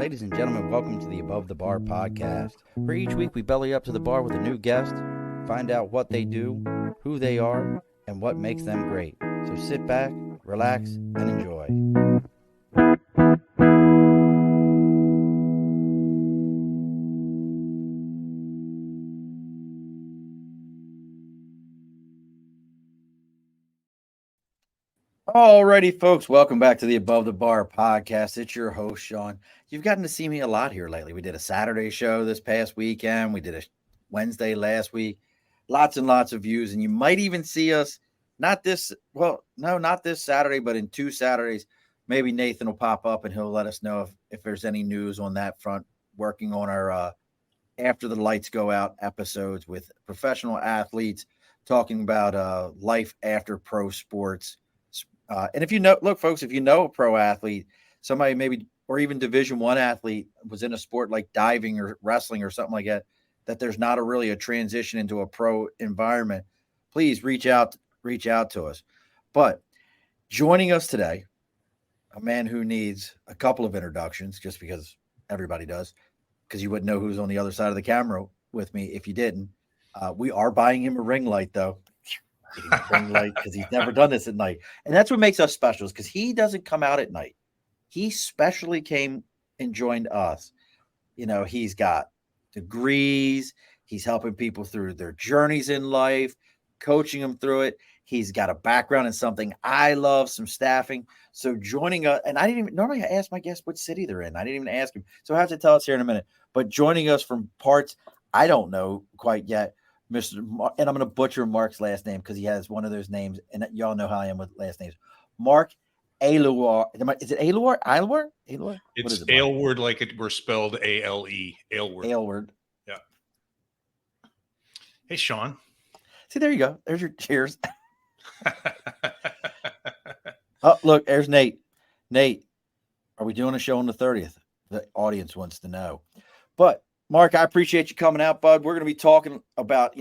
Ladies and gentlemen, welcome to the Above the Bar podcast, where each week we belly up to the bar with a new guest, find out what they do, who they are, and what makes them great. So sit back, relax, and enjoy. Alrighty, folks, welcome back to the Above the Bar podcast. It's your host, Sean. You've gotten to see me a lot here lately. We did a Saturday show this past weekend. We did a Wednesday last week. Lots and lots of views, and you might even see us not this Saturday, but in 2 Saturdays. Maybe Nathan will pop up and he'll let us know if there's any news on that front. Working on our After the Lights Go Out episodes with professional athletes, talking about life after pro sports. And if you know, look, folks, if you know a pro athlete, somebody maybe, or even Division I athlete was in a sport like diving or wrestling or something like that there's not really a transition into a pro environment, please reach out to us. But joining us today, a man who needs a couple of introductions, just because everybody does, because you wouldn't know who's on the other side of the camera with me if you didn't. We are buying him a ring light, though. Ring light, because he's never done this at night, and that's what makes us special, is because he doesn't come out at night. He specially came and joined us. You know, he's got degrees. He's helping people through their journeys in life, coaching them through it. He's got a background in something I love, some staffing. So joining us, and I didn't even normally ask my guests what city they're in. I didn't even ask him, so I have to tell us here in a minute. But joining us from parts I don't know quite yet, Mr. Mark, and I'm going to butcher Mark's last name because he has one of those names, and y'all know how I am with last names. Mark Aylward. Is it Aylward? Aylward? Aylward? It's Aylward, like it were spelled A-L-E. Aylward. Aylward. Yeah. Hey, Sean. See, there you go. There's your cheers. Oh, look, there's Nate. Nate, are we doing a show on the 30th? The audience wants to know. But Mark, I appreciate you coming out, bud. We're going to be talking about,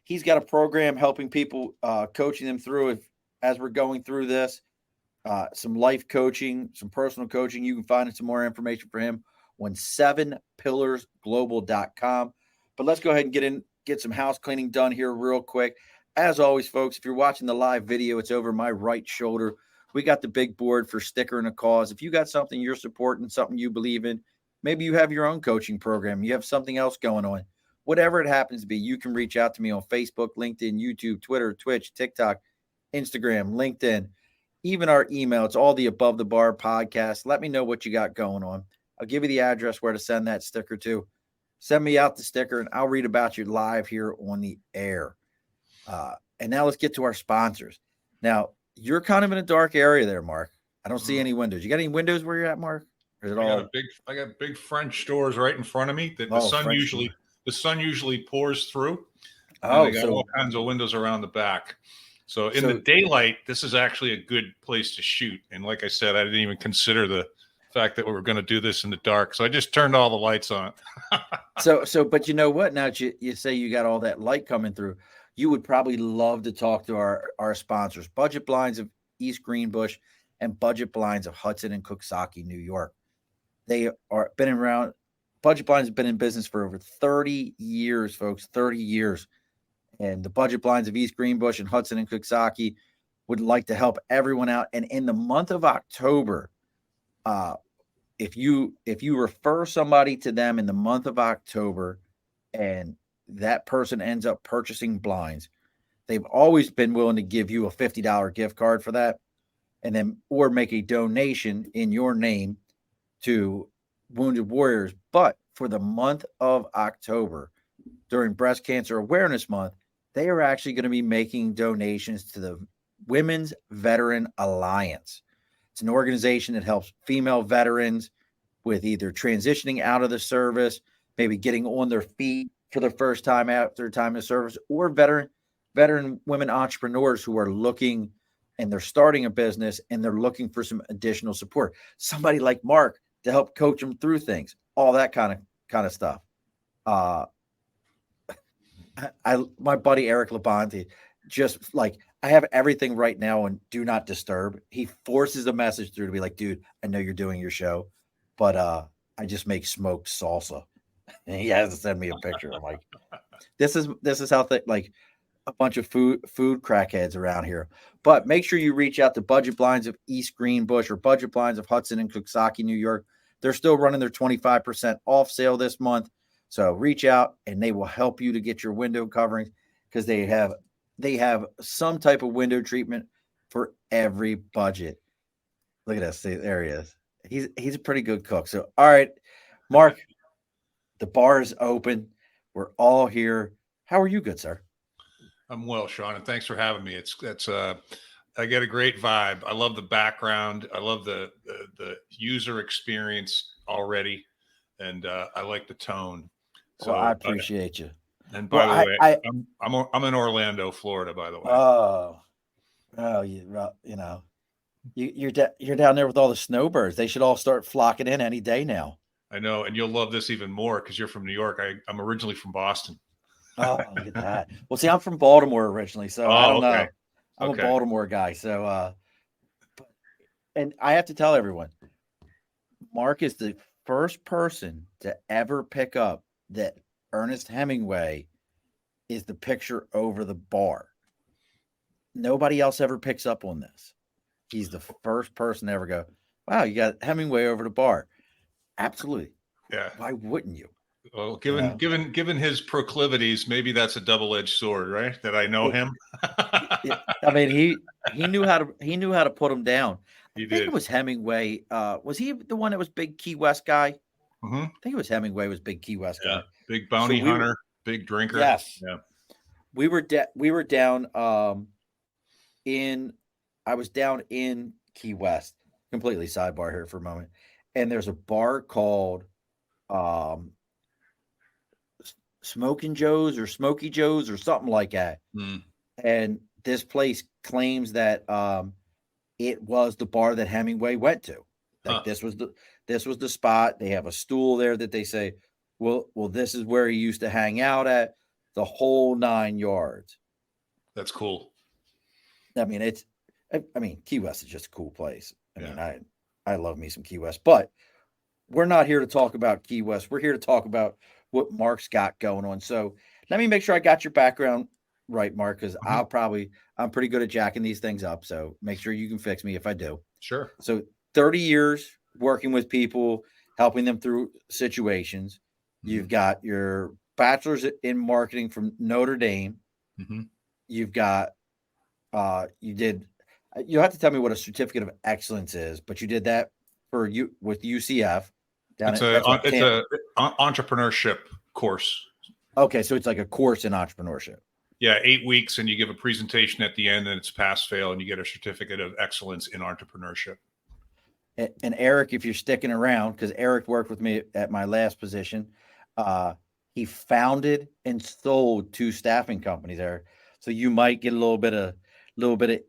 he's got a program helping people, coaching them through it as we're going through this, some life coaching, some personal coaching. You can find some more information for him on 7pillarsglobal.com. But let's go ahead and get some house cleaning done here real quick. As always, folks, if you're watching the live video, it's over my right shoulder. We got the big board for Sticker and a Cause. If you got something you're supporting, something you believe in, maybe you have your own coaching program. You have something else going on. Whatever it happens to be, you can reach out to me on Facebook, LinkedIn, YouTube, Twitter, Twitch, TikTok, Instagram, LinkedIn, even our email. It's all the Above the Bar podcast. Let me know what you got going on. I'll give you the address where to send that sticker to. Send me out the sticker, and I'll read about you live here on the air. And now let's get to our sponsors. Now, you're kind of in a dark area there, Mark. I don't see any windows. You got any windows where you're at, Mark? I got big French doors right in front of me that the sun usually pours through. I got all kinds of windows around the back. So in the daylight, this is actually a good place to shoot. And like I said, I didn't even consider the fact that we were going to do this in the dark. So I just turned all the lights on. But you know what? Now that you say you got all that light coming through, you would probably love to talk to our sponsors, Budget Blinds of East Greenbush and Budget Blinds of Hudson and Coxsackie, New York. They are been around. Budget Blinds have been in business for over 30 years, folks, 30 years. And the Budget Blinds of East Greenbush and Hudson and Coxsackie would like to help everyone out. And in the month of October, if you refer somebody to them in the month of October and that person ends up purchasing blinds, they've always been willing to give you a $50 gift card for that, and then or make a donation in your name to Wounded Warriors. But for the month of October, during Breast Cancer Awareness Month, they are actually going to be making donations to the Women's Veteran Alliance. It's an organization that helps female veterans with either transitioning out of the service, maybe getting on their feet for the first time after time of service, or veteran women entrepreneurs who are looking and they're starting a business and they're looking for some additional support. Somebody like Mark to help coach them through things, all that kind of stuff. My buddy Eric Labonte, just like, I have everything right now on do not disturb. He forces a message through to be like, dude, I know you're doing your show, but I just make smoked salsa. And he has to send me a picture. I'm like, this is how like a bunch of food crackheads around here. But make sure you reach out to Budget Blinds of East Greenbush or Budget Blinds of Hudson and Coxsackie, New York. They're still running their 25% off sale this month. So reach out and they will help you to get your window coverings because they have some type of window treatment for every budget. Look at this. There he is. He's a pretty good cook. So, all right, Mark, the bar is open. We're all here. How are you, good sir? I'm well, Sean, and thanks for having me. I get a great vibe. I love the background. I love the user experience already, and I like the tone. So I appreciate you. And by the way, I'm in Orlando, Florida. By the way. You're down there with all the snowbirds. They should all start flocking in any day now. I know, and you'll love this even more because you're from New York. I'm originally from Boston. Oh, look at that. Well, see, I'm from Baltimore originally, so I don't know. I'm a Baltimore guy. So, and I have to tell everyone, Mark is the first person to ever pick up that Ernest Hemingway is the picture over the bar. Nobody else ever picks up on this. He's the first person to ever go, wow, you got Hemingway over the bar. Absolutely. Yeah. Why wouldn't you? Well, given his proclivities, maybe that's a double-edged sword, right? That I know him. I mean, he knew how to put him down. I think it was Hemingway. Was he the one that was big Key West guy? Mm-hmm. I think it was Hemingway was big Key West guy. Big bounty hunter, big drinker. Yes. Yeah. We were down I was down in Key West. Completely sidebar here for a moment. And there's a bar called Smoking Joe's or Smoky Joe's or something like that. Mm. And this place claims that it was the bar that Hemingway went to. Like this was the spot. They have a stool there that they say, well, this is where he used to hang out at, the whole 9 yards. That's cool. I mean, Key West is just a cool place. I love me some Key West, but we're not here to talk about Key West. We're here to talk about what Mark's got going on. So let me make sure I got your background right, Mark, because I'm pretty good at jacking these things up. So make sure you can fix me if I do. Sure. So 30 years working with people, helping them through situations. Mm-hmm. You've got your bachelor's in marketing from Notre Dame. Mm-hmm. You've got, you'll have to tell me what a certificate of excellence is, but you did that for you with UCF. It's an entrepreneurship course. Okay, so it's like a course in entrepreneurship. Yeah, 8 weeks, and you give a presentation at the end, and it's pass-fail, and you get a certificate of excellence in entrepreneurship. And Eric, if you're sticking around, because Eric worked with me at my last position, he founded and sold 2 staffing companies there, so you might get a little bit of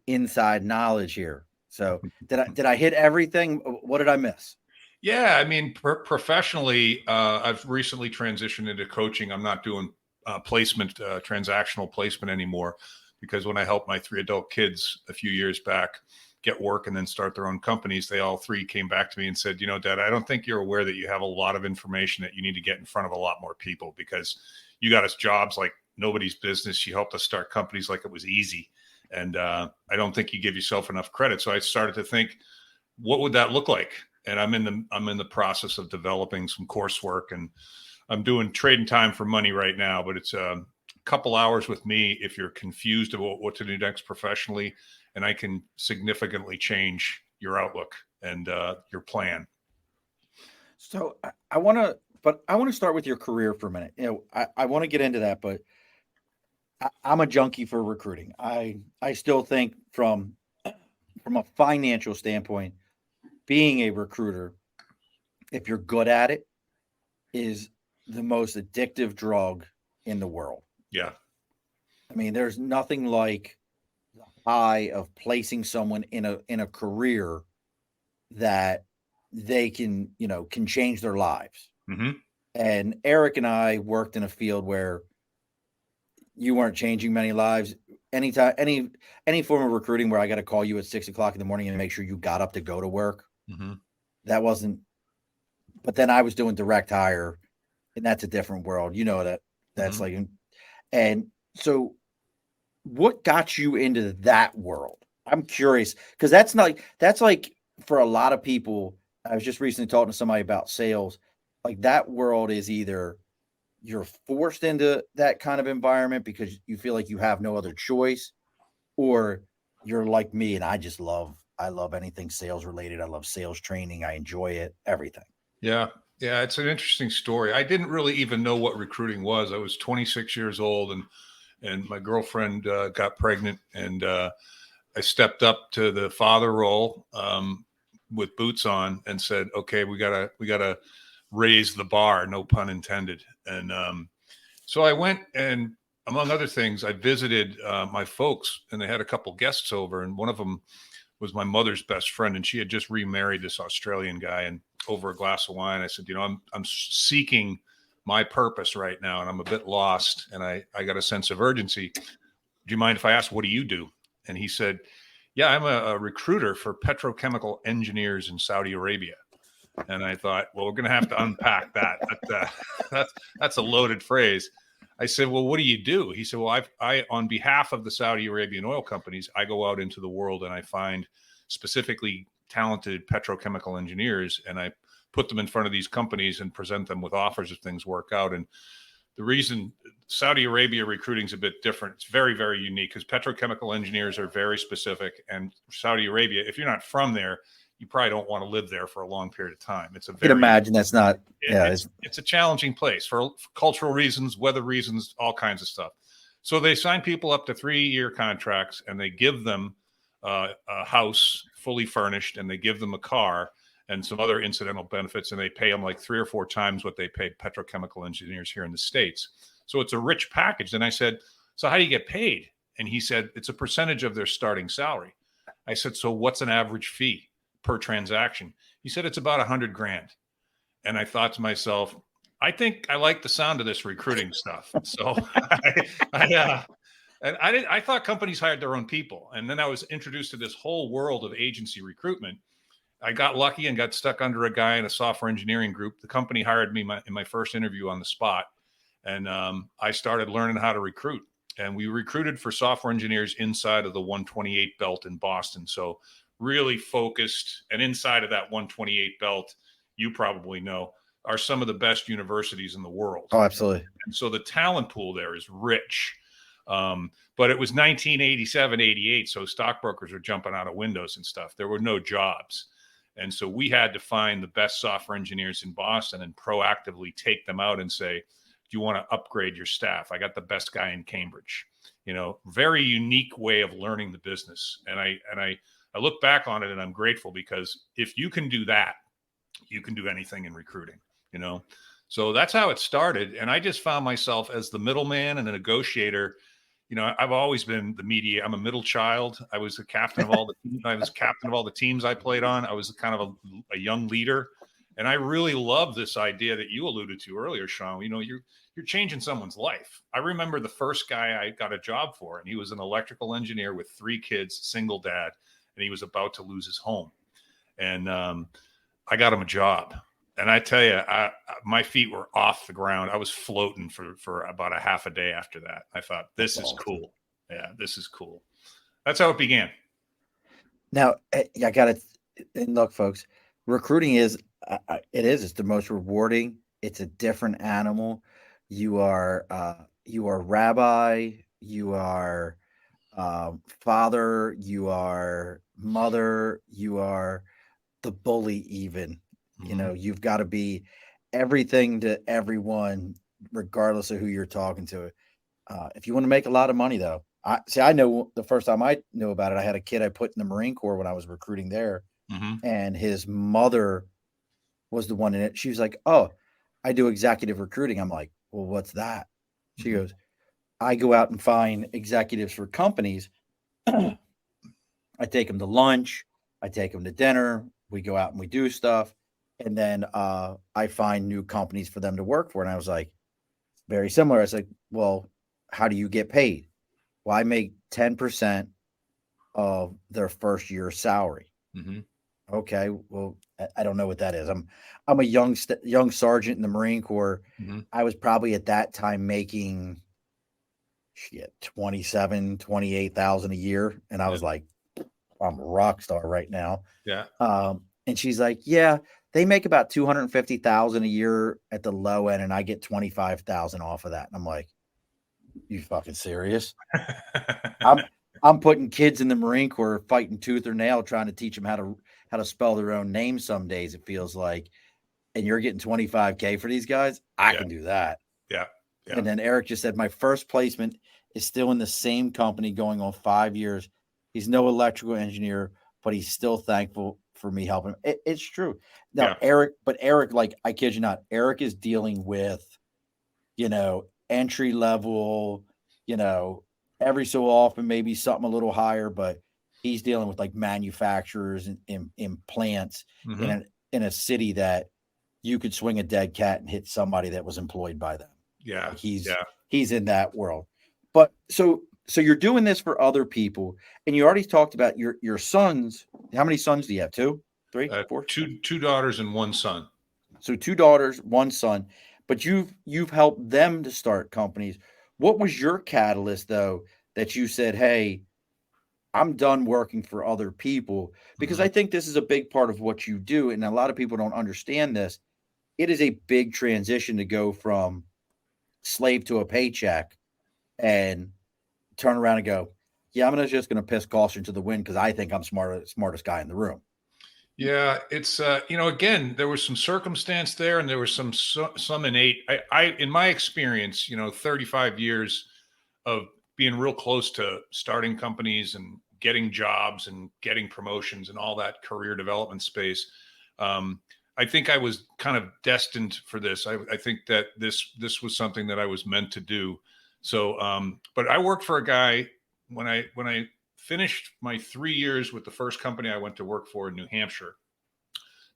inside knowledge here. So did I hit everything? What did I miss? Yeah, I mean, professionally, I've recently transitioned into coaching. I'm not doing transactional placement anymore, because when I helped my 3 adult kids a few years back get work and then start their own companies, they all 3 came back to me and said, Dad, I don't think you're aware that you have a lot of information that you need to get in front of a lot more people, because you got us jobs like nobody's business. You helped us start companies like it was easy. And I don't think you give yourself enough credit. So I started to think, what would that look like? And I'm in the process of developing some coursework, and I'm doing trading time for money right now, but it's a couple hours with me if you're confused about what to do next professionally, and I can significantly change your outlook and your plan. So I want to start with your career for a minute. I want to get into that, but I'm a junkie for recruiting. I still think from a financial standpoint, being a recruiter, if you're good at it, is the most addictive drug in the world. Yeah. I mean, there's nothing like the high of placing someone in a career that they can change their lives. Mm-hmm. And Eric and I worked in a field where you weren't changing many lives. Anytime, any form of recruiting where I got to call you at 6 o'clock in the morning and make sure you got up to go to work. Mm-hmm. That wasn't but then I was doing direct hire, and that's a different world. You know that's like, and so what got you into that world? I'm curious because that's like for a lot of people. I was just recently talking to somebody about sales. Like that world is either you're forced into that kind of environment because you feel like you have no other choice, or you're like me and I love anything sales related. I love sales training. I enjoy it, everything. Yeah. Yeah. It's an interesting story. I didn't really even know what recruiting was. I was 26 years old and my girlfriend got pregnant, and I stepped up to the father role with boots on and said, okay, we gotta raise the bar, no pun intended. And so I went, and among other things, I visited my folks, and they had a couple guests over, and one of them was my mother's best friend, and she had just remarried this Australian guy. And over a glass of wine, I said, I'm seeking my purpose right now, and I'm a bit lost, and I got a sense of urgency. Do you mind if I ask, what do you do? And he said, yeah, I'm a recruiter for petrochemical engineers in Saudi Arabia. And I thought, well, we're going to have to unpack that. That's a loaded phrase. I said, well, what do you do? He said, well, I on behalf of the Saudi Arabian oil companies, I go out into the world and I find specifically talented petrochemical engineers, and I put them in front of these companies and present them with offers if things work out. And the reason Saudi Arabia recruiting is a bit different, it's very, very unique because petrochemical engineers are very specific. And Saudi Arabia, if you're not from there, you probably don't want to live there for a long period of time. It's a very, I can imagine that's not, it's a challenging place for cultural reasons, weather reasons, all kinds of stuff. So they sign people up to 3-year contracts, and they give them a house fully furnished, and they give them a car and some other incidental benefits, and they pay them like 3 or 4 times what they paid petrochemical engineers here in the States. So it's a rich package. And I said, so how do you get paid? And he said, it's a percentage of their starting salary. I said, so what's an average fee per transaction? He said, it's about $100,000. And I thought to myself, I think I like the sound of this recruiting stuff. So I thought companies hired their own people. And then I was introduced to this whole world of agency recruitment. I got lucky and got stuck under a guy in a software engineering group. The company hired me in my first interview on the spot. And I started learning how to recruit. And we recruited for software engineers inside of the 128 belt in Boston. So really focused. And inside of that 128 belt, you probably know, are some of the best universities in the world. Oh, absolutely. And so the talent pool there is rich. But it was 1987, 88. So stockbrokers were jumping out of windows and stuff. There were no jobs. And so we had to find the best software engineers in Boston and proactively take them out and say, do you want to upgrade your staff? I got the best guy in Cambridge. Very unique way of learning the business. And I look back on it and I'm grateful, because if you can do that, you can do anything in recruiting, So that's how it started. And I just found myself as the middleman and a negotiator. I've always been the mediator. I'm a middle child. I was the captain of all the teams I played on. I was kind of a young leader. And I really love this idea that you alluded to earlier, Sean. You're changing someone's life. I remember the first guy I got a job for, and he was an electrical engineer with 3 kids, single dad, and he was about to lose his home. And I got him a job. And I tell you, my feet were off the ground. I was floating for about a half a day after that. I thought, this is cool. Yeah, this is cool. That's how it began. Now, I got to, and look, folks, recruiting it's the most rewarding. It's a different animal. You are rabbi, you are father, you are mother, you are the bully even. You've got to be everything to everyone, regardless of who you're talking to. If you want to make a lot of money, though, I know the first time I knew about it, I had a kid I put in the Marine Corps when I was recruiting there, and his mother was the one in it. She was like, "Oh, I do executive recruiting." I'm like, "Well, what's that?" She goes, "I go out and find executives for companies. I take them to lunch. I take them to dinner. We go out and we do stuff. And then I find new companies for them to work for." And I was like, very similar. I was like, "Well, how do you get paid?" "Well, I make 10% of their first year salary." Okay, well, I don't know what that is. I'm a young sergeant in the Marine Corps. Mm-hmm. I was probably at that time making 28,000 a year, and I was like, I'm a rock star right now. Yeah. And she's like, yeah, they make about 250,000 a year at the low end, and I get 25,000 off of that. And I'm like, you fucking serious? I'm putting kids in the Marine Corps fighting tooth or nail, trying to teach them how to spell their own name. Some days it feels like, and you're getting 25K for these guys. I can do that. Yeah. Yeah. And then Eric just said, my first placement is still in the same company going on 5 years. He's no electrical engineer, but he's still thankful for me helping him. It's true. Now, Eric, like, I kid you not, Eric is dealing with, entry level, every so often, maybe something a little higher, but he's dealing with like manufacturers and in plants in a city that you could swing a dead cat and hit somebody that was employed by them. Yeah. Like he's in that world. But so you're doing this for other people, and you already talked about your sons. How many sons do you have? 2, 3, 4? Two daughters and one son. So 2 daughters, 1 son, but you've helped them to start companies. What was your catalyst though that you said, hey, I'm done working for other people? Because I think this is a big part of what you do, and a lot of people don't understand this. It is a big transition to go from slave to a paycheck and turn around and go, yeah, I'm just going to piss caution to the wind because I think I'm smartest guy in the room. Yeah, it's again, there was some circumstance there, and there was some innate. I in my experience, 35 years of being real close to starting companies and getting jobs and getting promotions and all that career development space. I think I was kind of destined for this. I think that this was something that I was meant to do. So, but I worked for a guy when I finished my 3 years with the first company I went to work for in New Hampshire.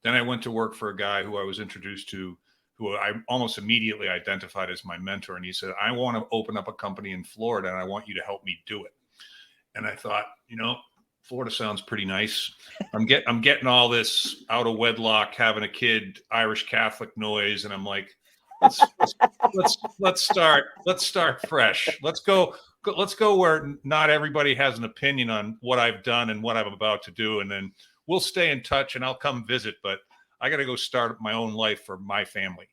Then I went to work for a guy who I was introduced to, who I almost immediately identified as my mentor. And he said, I want to open up a company in Florida and I want you to help me do it. And I thought, Florida sounds pretty nice. I'm getting all this out of wedlock, having a kid, Irish Catholic noise. And I'm like, let's start fresh. Let's go where not everybody has an opinion on what I've done and what I'm about to do. And then we'll stay in touch and I'll come visit, but I got to go start my own life for my family.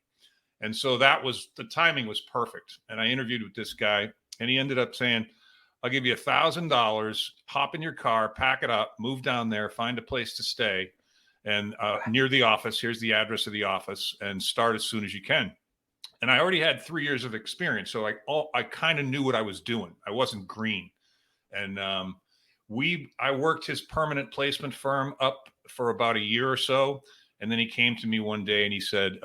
And so the timing was perfect. And I interviewed with this guy and he ended up saying, I'll give you $1,000, hop in your car, pack it up, move down there, find a place to stay and near the office. Here's the address of the office and start as soon as you can. And I already had 3 years of experience. So I kind of knew what I was doing. I wasn't green. And I worked his permanent placement firm up for about a year or so. And then he came to me one day and he said,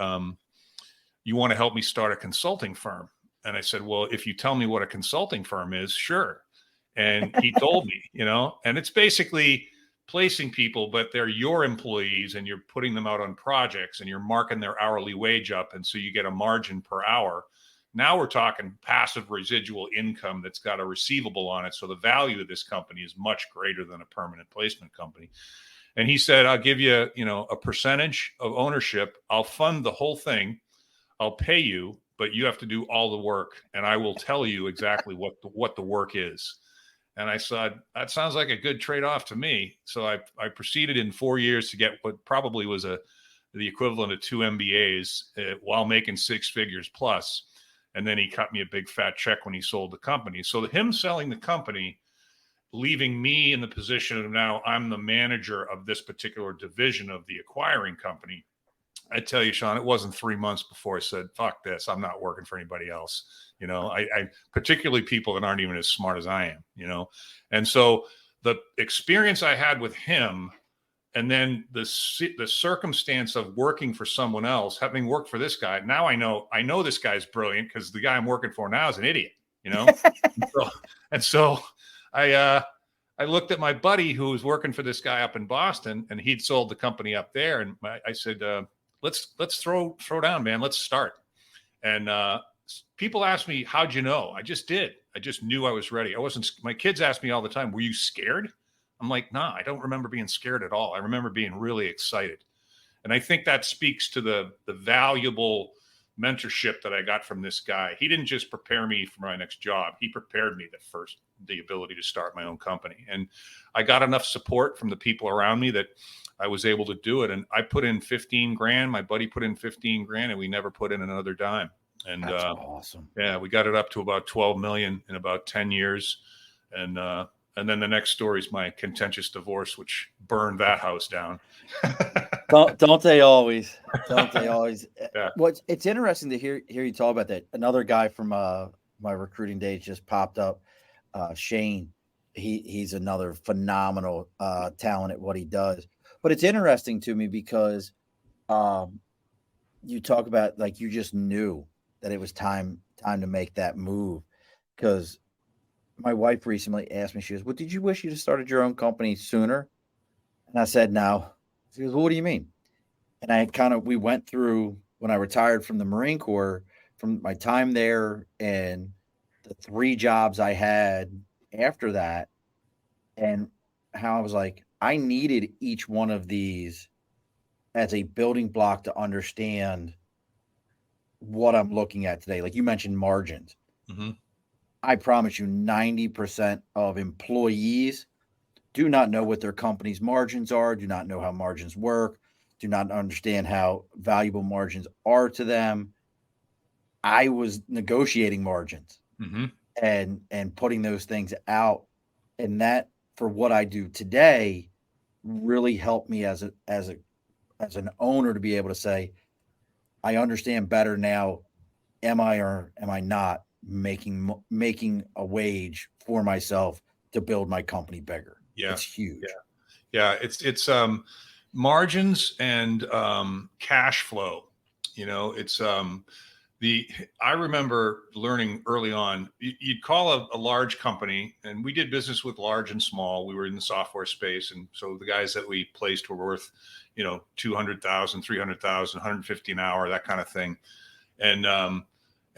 you want to help me start a consulting firm? And I said, well, if you tell me what a consulting firm is, sure. And he told me, and it's basically placing people, but they're your employees and you're putting them out on projects and you're marking their hourly wage up. And so you get a margin per hour. Now we're talking passive residual income that's got a receivable on it. So the value of this company is much greater than a permanent placement company. And he said, I'll give you, a percentage of ownership. I'll fund the whole thing. I'll pay you, but you have to do all the work. And I will tell you exactly what the work is. And I said, that sounds like a good trade-off to me. So I proceeded in 4 years to get what probably was the equivalent of 2 MBAs while making 6 figures plus. And then he cut me a big fat check when he sold the company. So him selling the company, leaving me in the position of now I'm the manager of this particular division of the acquiring company. I tell you, Sean, it wasn't 3 months before I said, fuck this, I'm not working for anybody else. I particularly people that aren't even as smart as I am, And so the experience I had with him and then the circumstance of working for someone else, having worked for this guy, now I know this guy's brilliant because the guy I'm working for now is an idiot, and so I looked at my buddy who was working for this guy up in Boston and he'd sold the company up there. And I said, let's throw down, man. Let's start. And people ask me, how'd you know? I just did. I just knew I was ready. My kids ask me all the time, were you scared? I'm like, nah, I don't remember being scared at all. I remember being really excited. And I think that speaks to the valuable mentorship that I got from this guy. He didn't just prepare me for my next job. He prepared me the ability to start my own company. And I got enough support from the people around me that I was able to do it. And I put in 15 grand. My buddy put in 15 grand, and we never put in another dime. And that's awesome. Yeah, we got it up to about 12 million in about 10 years. And then the next story is my contentious divorce, which burned that house down. Don't they always? Don't they always? Yeah. It's interesting to hear you talk about that. Another guy from my recruiting days just popped up. Shane, he's another phenomenal talent at what he does. But it's interesting to me because you talk about, like, you just knew that it was time to make that move. Because my wife recently asked me, she goes, "Well, did you wish you'd have started your own company sooner?" And I said, "No." She goes, "Well, what do you mean?" And we went through, when I retired from the Marine Corps, from my time there and the 3 jobs I had after that, and how I was like, I needed each one of these as a building block to understand what I'm looking at today. Like you mentioned margins. Mm-hmm. I promise you 90% of employees do not know what their company's margins are, do not know how margins work, do not understand how valuable margins are to them. I was negotiating margins mm-hmm. and putting those things out. And that, for what I do today, really helped me as an owner to be able to say, I understand better now. Am I or am I not making a wage for myself to build my company bigger? Yeah. It's huge. Yeah. It's margins and cash flow. I remember learning early on, you'd call a large company, and we did business with large and small. We were in the software space. And so the guys that we placed were worth, 200,000, 300,000, 150 an hour, that kind of thing. And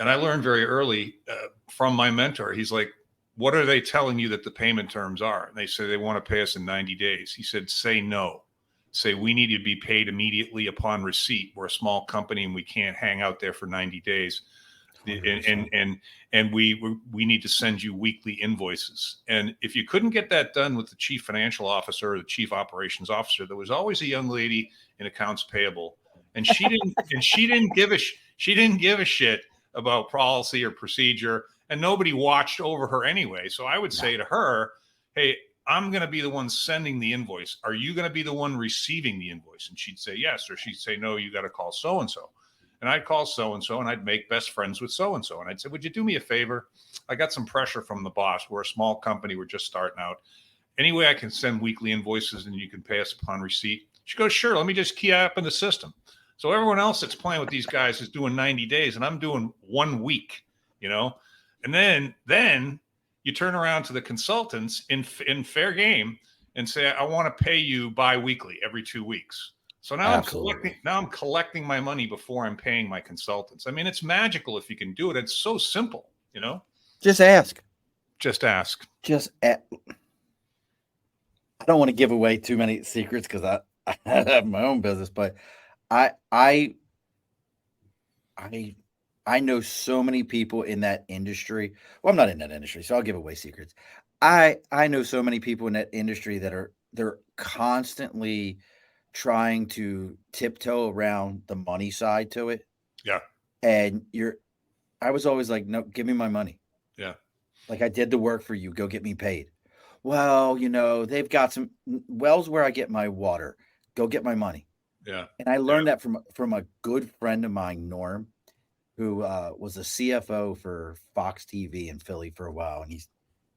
I learned very early from my mentor. He's like, "What are they telling you that the payment terms are?" And they say they want to pay us in 90 days. He said, "Say no. Say we need to be paid immediately upon receipt. We're a small company and we can't hang out there for 90 days. And we need to send you weekly invoices." And if you couldn't get that done with the chief financial officer or the chief operations officer, there was always a young lady in accounts payable, and she didn't give a shit about policy or procedure, and nobody watched over her anyway. So I would say to her, "Hey, I'm going to be the one sending the invoice. Are you going to be the one receiving the invoice?" And she'd say yes, or she'd say, "No, you got to call so-and-so." And I'd call so-and-so, and I'd make best friends with so-and-so. And I'd say, "Would you do me a favor? I got some pressure from the boss. We're a small company. We're just starting out. Any way I can send weekly invoices and you can pay us upon receipt?" She goes, "Sure. Let me just key up in the system." So everyone else that's playing with these guys is doing 90 days, and I'm doing 1 week, And then you turn around to the consultants in fair game and say, "I want to pay you bi-weekly every 2 weeks." So now I'm collecting my money before I'm paying my consultants. I mean, it's magical if you can do it. It's so simple, Just ask. I don't want to give away too many secrets because I have my own business, but I know so many people in that industry. Well, I'm not in that industry, so I'll give away secrets. I know so many people in that industry that they're constantly trying to tiptoe around the money side to it. Yeah. And I was always like, "No, give me my money." Yeah. Like, I did the work for you. Go get me paid. Well, they've got some wells where I get my water. Go get my money. Yeah. And I learned that from a good friend of mine, Norm, who was a CFO for Fox TV in Philly for a while. And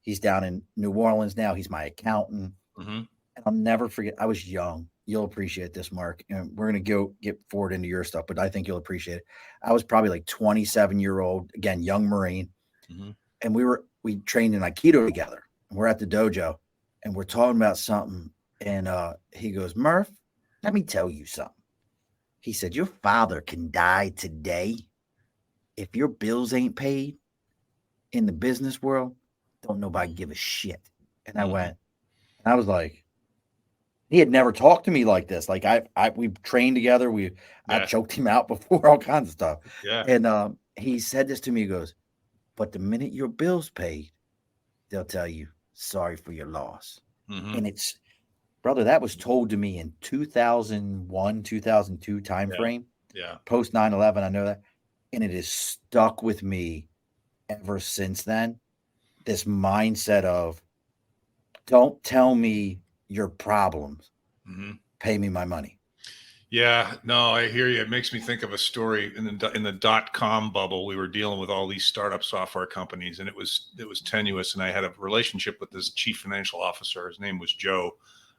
he's down in New Orleans now. He's my accountant. Mm-hmm. And I'll never forget. I was young. You'll appreciate this, Mark. And we're going to get forward into your stuff, but I think you'll appreciate it. I was probably like 27-year-old, again, young Marine. Mm-hmm. And we trained in Aikido together. And we're at the dojo and we're talking about something. And he goes, "Murph, let me tell you something." He said, "Your father can die today. If your bills ain't paid in the business world, don't nobody give a shit." And I I was like, he had never talked to me like this. Like we trained together. I choked him out before, all kinds of stuff. Yeah. And he said this to me. He goes, but the minute your bill's paid, they'll tell you, sorry for your loss. Mm-hmm. And it's, brother, that was told to me in 2001, 2002 timeframe. Yeah. Post 9/11, I know that. And it has stuck with me ever since then. This mindset of, don't tell me your problems. Mm-hmm. Pay me my money. Yeah, no, I hear you. It makes me think of a story in the .com bubble. We were dealing with all these startup software companies, and it was tenuous. And I had a relationship with this chief financial officer. His name was Joe.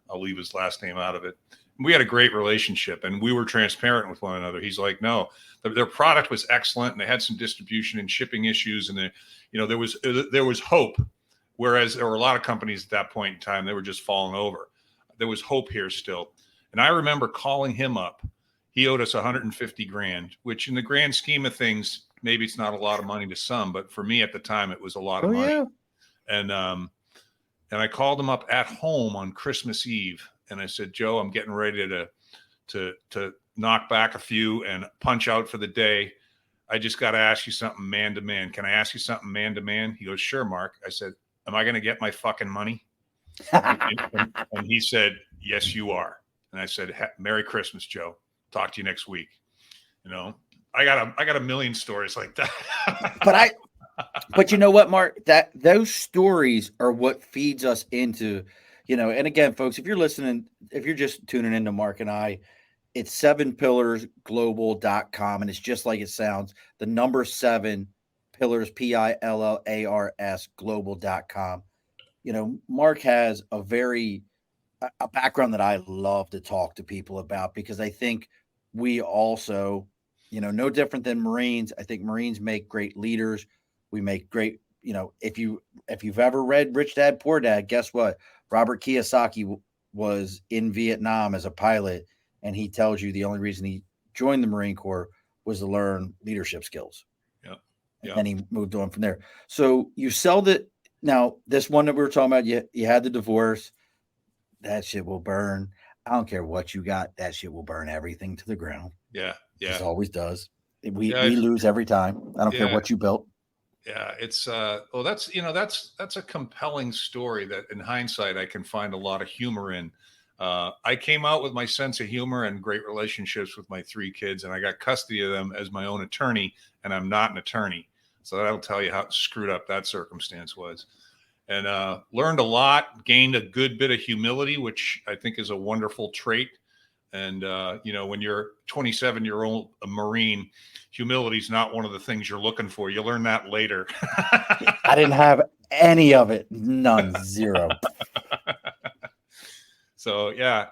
I'll leave his last name out of it. We had a great relationship, and we were transparent with one another. He's like, no, their product was excellent, and they had some distribution and shipping issues, and there was hope. Whereas there were a lot of companies at that point in time, they were just falling over. There was hope here still. And I remember calling him up. He owed us $150,000, which in the grand scheme of things, maybe it's not a lot of money to some, but for me at the time, it was a lot of money. Yeah. And I called him up at home on Christmas Eve. And I said, Joe, I'm getting ready to knock back a few and punch out for the day. I just got to ask you something man to man. Can I ask you something man to man? He goes, sure, Mark. I said, am I going to get my fucking money? And he said, yes, you are. And I said, Merry Christmas, Joe. Talk to you next week. I got a million stories like that. But you know what, Mark, that those stories are what feeds us into, and again, folks, if you're listening, if you're just tuning into Mark and I, it's 7pillarsglobal.com. And it's just like it sounds, the number 7 pillars, PILLARS global.com. Mark has a background that I love to talk to people about, because I think we also, no different than Marines. I think Marines make great leaders. We make great, if you've ever read Rich Dad, Poor Dad, guess what? Robert Kiyosaki was in Vietnam as a pilot, and he tells you the only reason he joined the Marine Corps was to learn leadership skills. Yeah. And then he moved on from there. So you sold it. Now, this one that we were talking about, you had the divorce. That shit will burn. I don't care what you got. That shit will burn everything to the ground. Yeah. Yeah. It always does. We lose every time. I don't care what you built. Yeah. It's, that's a compelling story that in hindsight, I can find a lot of humor in. I came out with my sense of humor and great relationships with my 3 kids, and I got custody of them as my own attorney, and I'm not an attorney. So that'll tell you how screwed up that circumstance was. And learned a lot, gained a good bit of humility, which I think is a wonderful trait. And, when you're 27-year-old a Marine, humility is not one of the things you're looking for. You learn that later. I didn't have any of it. None. Zero. So, yeah.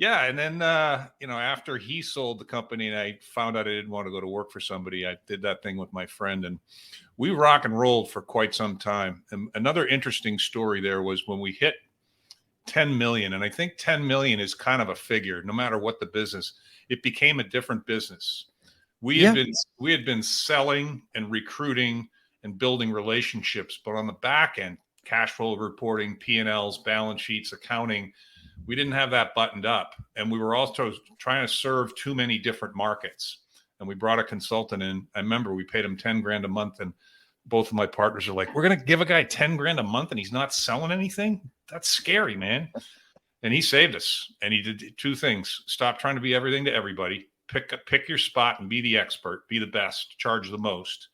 And then, after he sold the company and I found out I didn't want to go to work for somebody, I did that thing with my friend, and we rock and rolled for quite some time. And another interesting story there was when we hit 10 million, and I think 10 million is kind of a figure, no matter what the business, it became a different business. We had been selling and recruiting and building relationships, but on the back end, cash flow reporting, P&Ls, balance sheets, accounting, we didn't have that buttoned up. And we were also trying to serve too many different markets. And we brought a consultant in. I remember we paid him $10,000 a month. And both of my partners are like, we're going to give a guy $10,000 a month and he's not selling anything? That's scary, man. And he saved us. And he did 2 things. Stop trying to be everything to everybody. Pick your spot and be the expert, be the best, charge the most.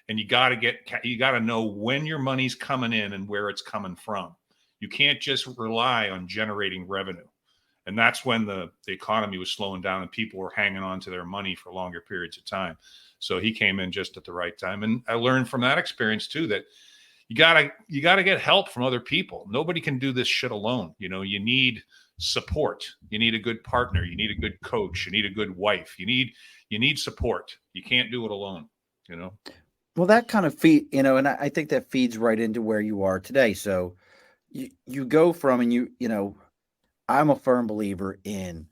And you got to know when your money's coming in and where it's coming from. You can't just rely on generating revenue. And that's when the economy was slowing down and people were hanging on to their money for longer periods of time. So he came in just at the right time. And I learned from that experience too, that you gotta get help from other people. Nobody can do this shit alone. You need support. You need a good partner. You need a good coach. You need a good wife. You need support. You can't do it alone, Well, that kind of and I think that feeds right into where you are today. So you go from, and I'm a firm believer in,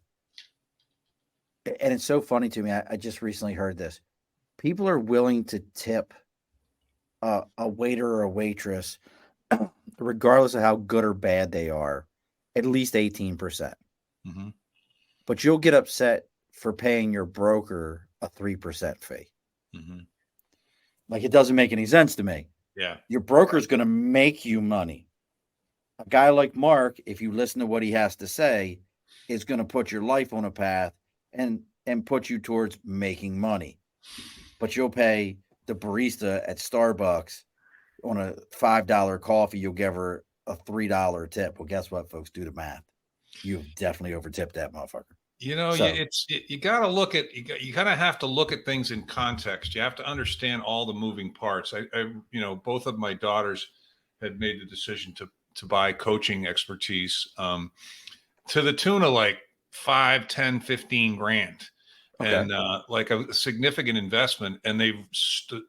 and it's so funny to me. I just recently heard this. People are willing to tip a waiter or a waitress, regardless of how good or bad they are, at least 18%. Mm-hmm. But you'll get upset for paying your broker a 3% fee. Mm-hmm. Like, it doesn't make any sense to me. Yeah. Your broker is going to make you money. A guy like Mark, if you listen to what he has to say, is going to put your life on a path and put you towards making money. But you'll pay the barista at Starbucks on a $5 coffee, you'll give her a $3 tip. Well, guess what, folks? Do the math. You've definitely overtipped that motherfucker. You got to look at, you kind of have to look at things in context. You have to understand all the moving parts. I both of my daughters had made the decision to buy coaching expertise to the tune of like 5, 10, 15 grand. Okay. And like a significant investment. And the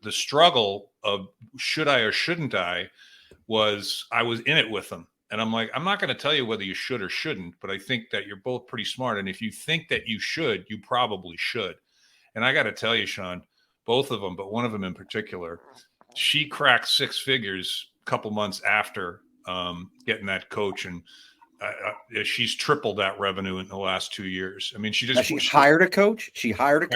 struggle of should I or shouldn't I was in it with them. And I'm like, I'm not going to tell you whether you should or shouldn't, but I think that you're both pretty smart. And if you think that you should, you probably should. And I got to tell you, Sean, both of them, but one of them in particular, she cracked 6 figures a couple months after getting that coach. And she's tripled that revenue in the last 2 years. I mean, she hired a coach. She hired a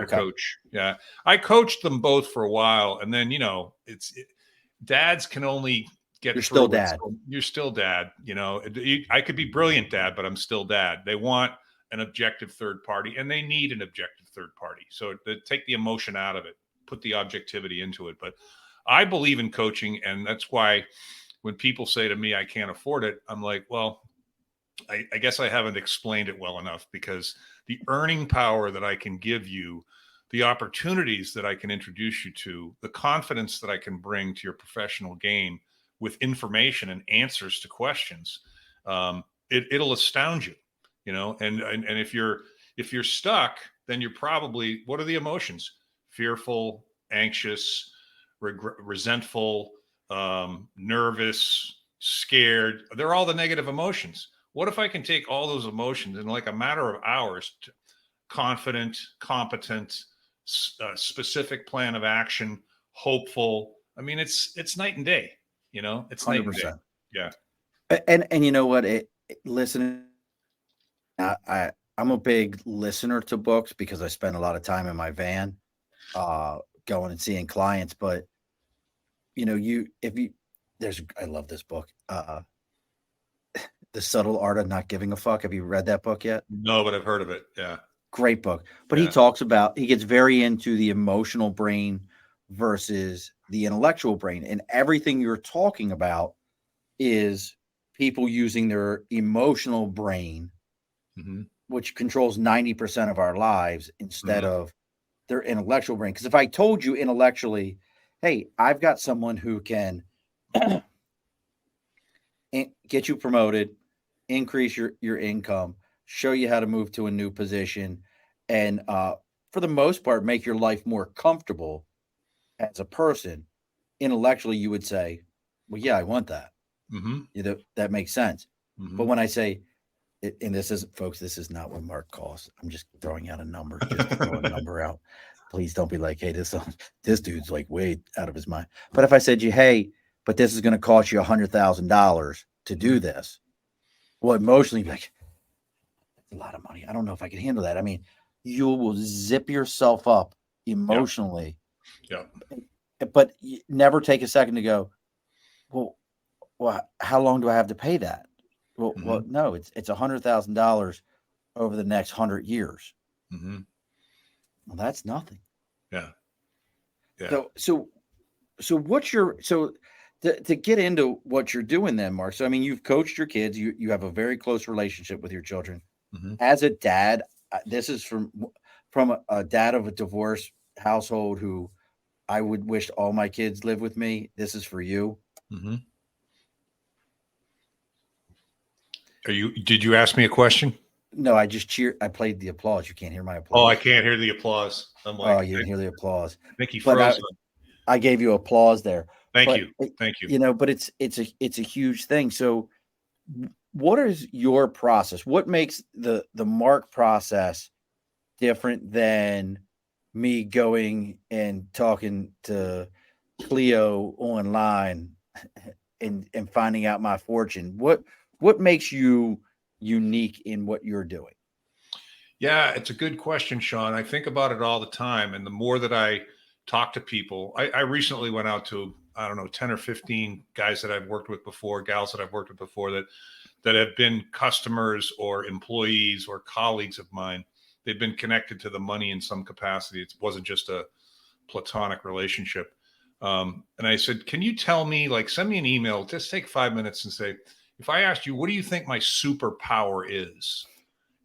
coach. Yeah. I coached them both for a while. And then, dads can only get You're still dad. You're still dad. I could be brilliant dad, but I'm still dad. They want an objective third party, and they need an objective third party. So take the emotion out of it, put the objectivity into it. But I believe in coaching, and that's why when people say to me, I can't afford it, I'm like, well, I guess I haven't explained it well enough, because the earning power that I can give you, the opportunities that I can introduce you to, the confidence that I can bring to your professional game with information and answers to questions, it'll astound you, and if you're stuck, then you're probably, what are the emotions? Fearful, anxious, resentful, nervous, scared. They're all the negative emotions. What if I can take all those emotions in like a matter of hours, confident, competent, specific plan of action, hopeful? I mean, it's night and day. It's 100%. Yeah. And you know what? Listening, I'm a big listener to books because I spend a lot of time in my van, going and seeing clients. But I love this book, The Subtle Art of Not Giving a Fuck. Have you read that book yet? No, but I've heard of it. Yeah. Great book. But he gets very into the emotional brain versus the intellectual brain. And everything you're talking about is people using their emotional brain, mm-hmm. which controls 90% of our lives, instead mm-hmm. of their intellectual brain. Because if I told you intellectually, hey, I've got someone who can get you promoted, increase your income, show you how to move to a new position, and for the most part, make your life more comfortable as a person, intellectually, you would say, well, yeah, I want that. Mm-hmm. That makes sense. Mm-hmm. But when I say, and this is not what Mark costs. I'm just throwing out a number, just to throw a number out. Please don't be like, hey, this dude's like way out of his mind. But if I said to you, hey, but this is going to cost you $100,000 to do this, well, emotionally, be like, that's a lot of money. I don't know if I can handle that. I mean, you will zip yourself up emotionally. Yeah. But you never take a second to go, well, how long do I have to pay that? Well, mm-hmm. well, no, it's $100,000 over the next 100 years. Mm-hmm. Well, that's nothing. Yeah. Yeah. So to get into what you're doing then, Mark. So, I mean, you've coached your kids. You have a very close relationship with your children. Mm-hmm. As a dad, this is from a dad of a divorced household who I would wish all my kids live with me. This is for you. Mm-hmm. Did you ask me a question? No, I just cheered. I played the applause. You can't hear my applause. Oh, I can't hear the applause. I'm like, you didn't hear the applause. I think he froze. I gave you applause there. Thank you. But it's a huge thing. So what is your process? What makes the Mark process different than me going and talking to Cleo online and finding out my fortune? What makes you unique in what you're doing? Yeah, it's a good question, Sean. I think about it all the time. And the more that I talk to people, I recently went out to, I don't know, 10 or 15 guys that I've worked with before, gals that I've worked with before that have been customers or employees or colleagues of mine. They've been connected to the money in some capacity. It wasn't just a platonic relationship. And I said, can you tell me, like, send me an email, just take 5 minutes and say, if I asked you, what do you think my superpower is?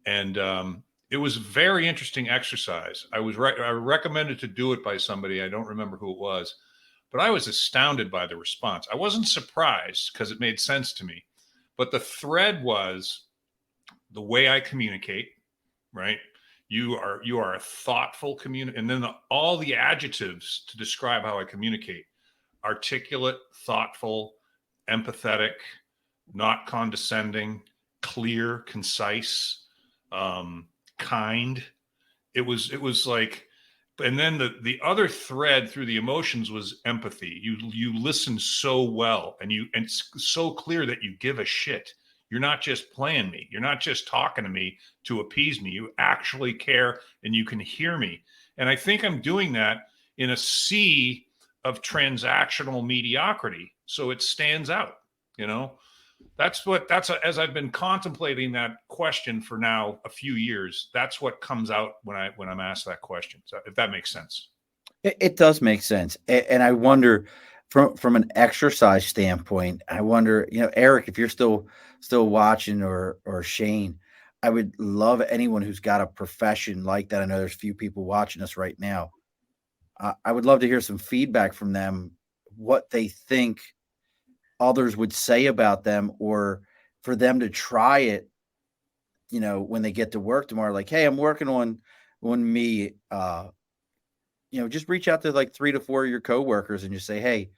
And it was a very interesting exercise. I recommended to do it by somebody. I don't remember who it was, but I was astounded by the response. I wasn't surprised because it made sense to me. But the thread was the way I communicate, right? You are a thoughtful communicator. And then all the adjectives to describe how I communicate: articulate, thoughtful, empathetic, not condescending, clear, concise, kind. It was like, and then the other thread through the emotions was empathy. You listen so well, and it's so clear that you give a shit. You're not just playing me. You're not just talking to me to appease me. You actually care, and you can hear me. And I think I'm doing that in a sea of transactional mediocrity. So it stands out, as I've been contemplating that question for now a few years. That's what comes out when I'm asked that question. So if that makes sense. It does make sense. And I wonder from an exercise standpoint, I wonder, Eric, if you're still watching, or Shane, I would love anyone who's got a profession like that. I know there's a few people watching us right now. I would love to hear some feedback from them, what they think others would say about them, or for them to try it, when they get to work tomorrow. Like, hey, I'm working on me. Just reach out to like 3 to 4 of your coworkers and just say, hey,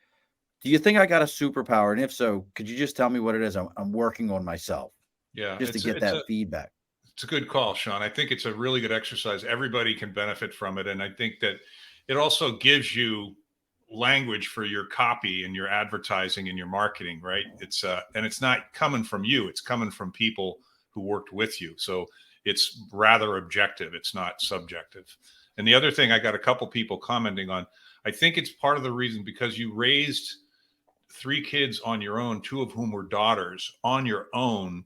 do you think I got a superpower? And if so, could you just tell me what it is? I'm working on myself. Yeah. Just to get that feedback. It's a good call, Sean. I think it's a really good exercise. Everybody can benefit from it. And I think that it also gives you language for your copy and your advertising and your marketing, right? And it's not coming from you. It's coming from people who worked with you. So it's rather objective. It's not subjective. And the other thing, I got a couple people commenting on, I think it's part of the reason, because you raised 3 kids on your own, 2 of whom were daughters on your own.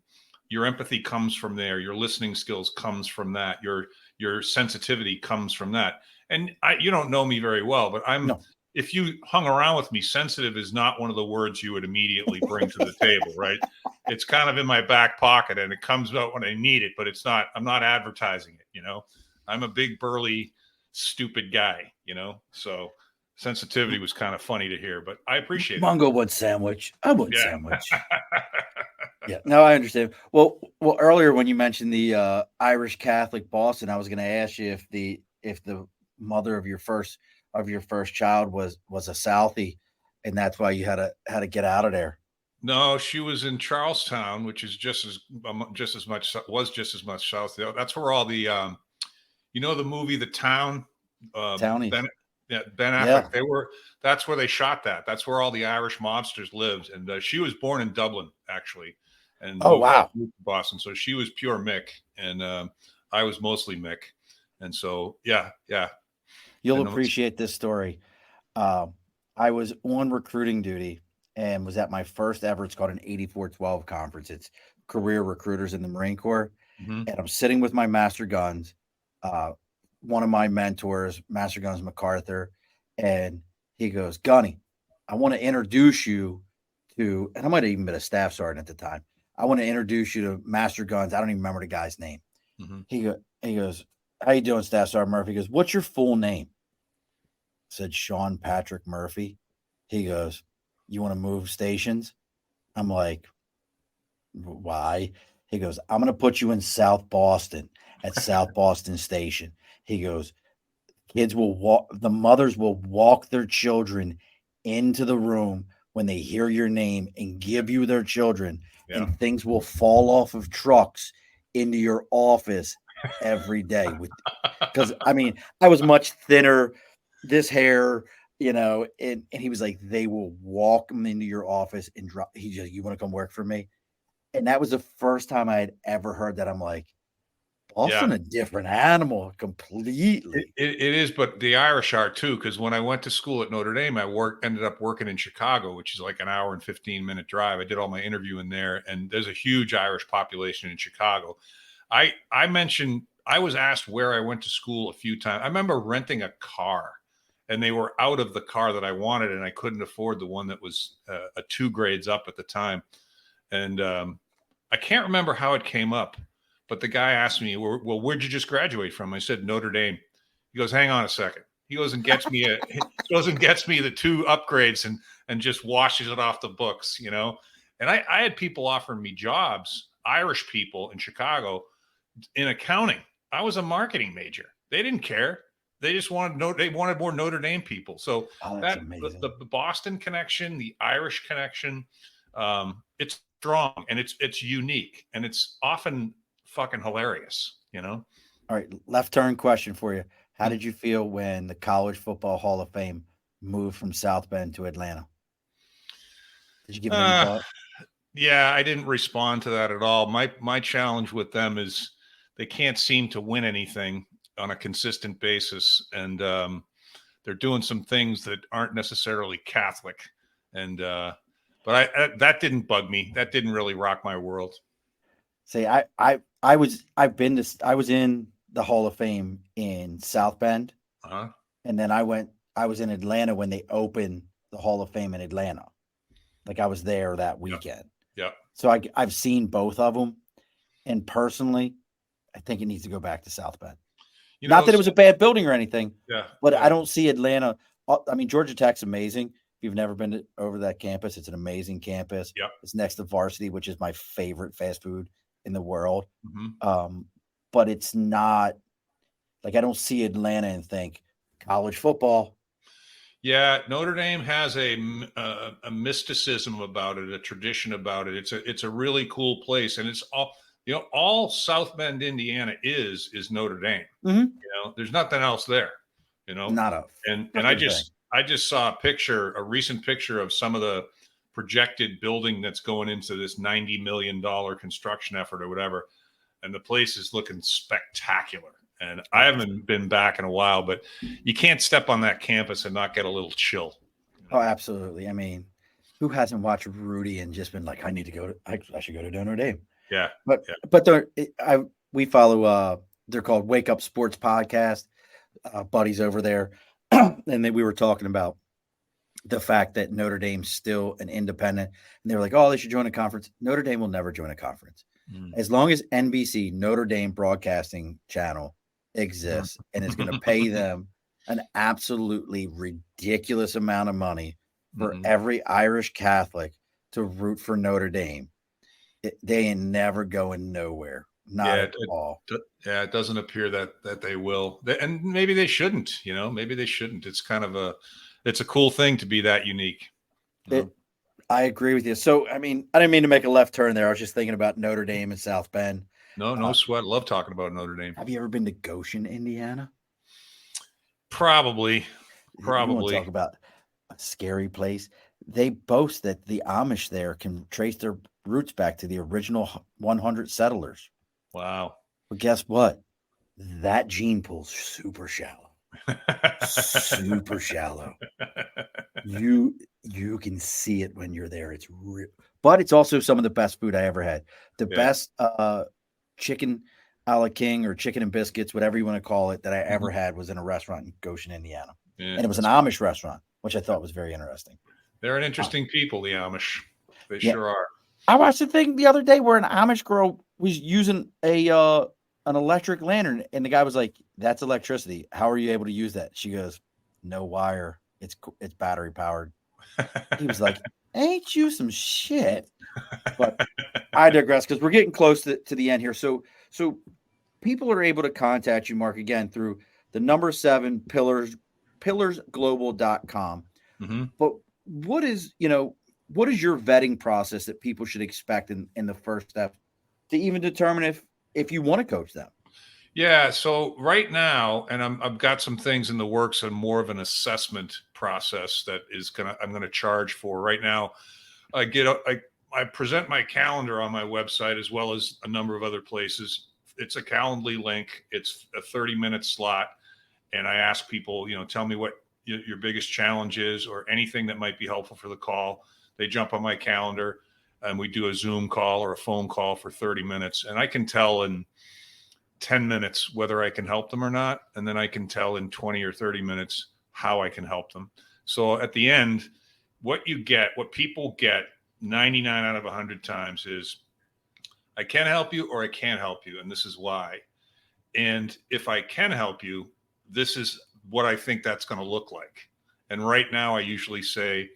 Your empathy comes from there. Your listening skills comes from that. Your sensitivity comes from that. And you don't know me very well, but if you hung around with me, sensitive is not one of the words you would immediately bring to the table, right? It's kind of in my back pocket, and it comes out when I need it, but I'm not advertising it, I'm a big, burly, stupid guy, so sensitivity was kind of funny to hear, but I appreciate it. Mongo would sandwich. I would sandwich. Yeah, no, I understand. Well, earlier when you mentioned the Irish Catholic Boston, I was going to ask you if the mother of your first child was a Southie, and that's why you had to get out of there. No, she was in Charlestown, which is just as much south. That's where all the the movie The Town, Townies. Ben Affleck. Yeah. That's where they shot that. That's where all the Irish mobsters lived. And she was born in Dublin, actually. And wow, Boston. So she was pure Mick, and I was mostly Mick. And so yeah. You'll appreciate this story. I was on recruiting duty and was at my first ever. It's called an 8412 conference. It's career recruiters in the Marine Corps. Mm-hmm. And I'm sitting with my Master Guns. One of my mentors, Master Guns MacArthur, and he goes, Gunny, I want to introduce you to, and I might have even been a staff sergeant at the time. I want to introduce you to Master Guns. I don't even remember the guy's name. Mm-hmm. He goes, how you doing, Staff Sergeant Murphy? He goes, what's your full name? I said, Sean Patrick Murphy. He goes, you want to move stations? I'm like, why? He goes, I'm going to put you in South Boston at South Boston Station. He goes, the mothers will walk their children into the room when they hear your name and give you their children, and things will fall off of trucks into your office every day. Because I was much thinner, this hair, and he was like, they will walk them into your office and drop. You want to come work for me? And that was the first time I had ever heard that. I'm like, Boston, a different animal completely. It is, but the Irish are too. Because when I went to school at Notre Dame, ended up working in Chicago, which is like an hour and 15-minute drive. I did all my interviewing there, and there's a huge Irish population in Chicago. I mentioned I was asked where I went to school a few times. I remember renting a car, and they were out of the car that I wanted, and I couldn't afford the one that was 2 grades up at the time. And I can't remember how it came up. But the guy asked me, well, where'd you just graduate from? I said, Notre Dame. He goes, hang on a second. He goes and gets me the 2 upgrades and just washes it off the books, you know? And I had people offering me jobs, Irish people in Chicago, in accounting. I was a marketing major. They didn't care. They just wanted more Notre Dame people. So the Boston connection, the Irish connection, it's strong and it's unique, and it's often fucking hilarious, you know? All right. Left turn question for you. How did you feel when the College Football Hall of Fame moved from South Bend to Atlanta? Did you give it any thought? Yeah, I didn't respond to that at all. My challenge with them is they can't seem to win anything on a consistent basis. And they're doing some things that aren't necessarily Catholic. And but that didn't bug me. That didn't really rock my world. See, I was in the Hall of Fame in South Bend, and then I was in Atlanta when they opened the Hall of Fame in Atlanta. Like I was there that weekend. Yeah. So I've seen both of them, and personally, I think it needs to go back to South Bend. Not that it was a bad building or anything. Yeah. But I don't see Atlanta. I mean, Georgia Tech's amazing. If you've never been over that campus, it's an amazing campus. Yeah. It's next to Varsity, which is my favorite fast food in the world. Mm-hmm. But it's not like I don't see Atlanta and think college football. Yeah, Notre Dame has a mysticism about it, a tradition about it. It's a really cool place, and it's all South Bend, Indiana is Notre Dame. Mm-hmm. You know, there's nothing else there. You know, I just saw a recent picture of some of the projected building that's going into this $90 million construction effort or whatever. And the place is looking spectacular. And I haven't been back in a while, but you can't step on that campus and not get a little chill. Oh, absolutely. I mean, who hasn't watched Rudy and just been like, I should go to Notre Dame. Yeah. But we follow, they're called Wake Up Sports Podcast, buddies over there. And then we were talking about the fact that Notre Dame's still an independent, and they were like, oh, they should join a conference. Notre Dame will never join a conference. As long as NBC, Notre Dame Broadcasting Channel, exists and is going to pay them an absolutely ridiculous amount of money for every Irish Catholic to root for Notre Dame, they ain't never going nowhere. Not at all. Yeah, it doesn't appear that they will. And maybe they shouldn't, you know, maybe they shouldn't. It's kind of it's a cool thing to be that unique. I agree with you. So, I mean, I didn't mean to make a left turn there. I was just thinking about Notre Dame and South Bend. No sweat. Love talking about Notre Dame. Have you ever been to Goshen, Indiana? Probably. You want to talk about a scary place? They boast that the Amish there can trace their roots back to the original 100 settlers. Wow. But guess what? That gene pool's super shallow. Super shallow. You can see it when you're there. It's real, but it's also some of the best food I ever had. The best chicken a la king or chicken and biscuits, whatever you want to call it, that I ever had was in a restaurant in Goshen, Indiana. Yeah, and it was an Amish restaurant, which I thought was very interesting. They're an interesting people, the Amish. They sure are. I watched a thing the other day where an Amish girl was using an electric lantern, and the guy was like, "That's electricity. How are you able to use that?" She goes, "No wire. It's battery powered." He was like, "Ain't you some shit?" But I digress because we're getting close to the end here. So people are able to contact you, Mark, again through the number 7 pillarsglobal.com. Mm-hmm. But what is your vetting process that people should expect in the first step to even determine if you want to coach them? Yeah. So right now, and I've got some things in the works and more of an assessment process that I'm going to charge for right now. I present my calendar on my website as well as a number of other places. It's a Calendly link. It's a 30-minute slot. And I ask people, tell me what your biggest challenge is or anything that might be helpful for the call. They jump on my calendar and we do a Zoom call or a phone call for 30 minutes. And I can tell in 10 minutes whether I can help them or not. And then I can tell in 20 or 30 minutes how I can help them. So at the end, what people get 99 out of 100 times is, I can help you or I can't help you. And this is why. And if I can help you, this is what I think that's going to look like. And right now I usually say,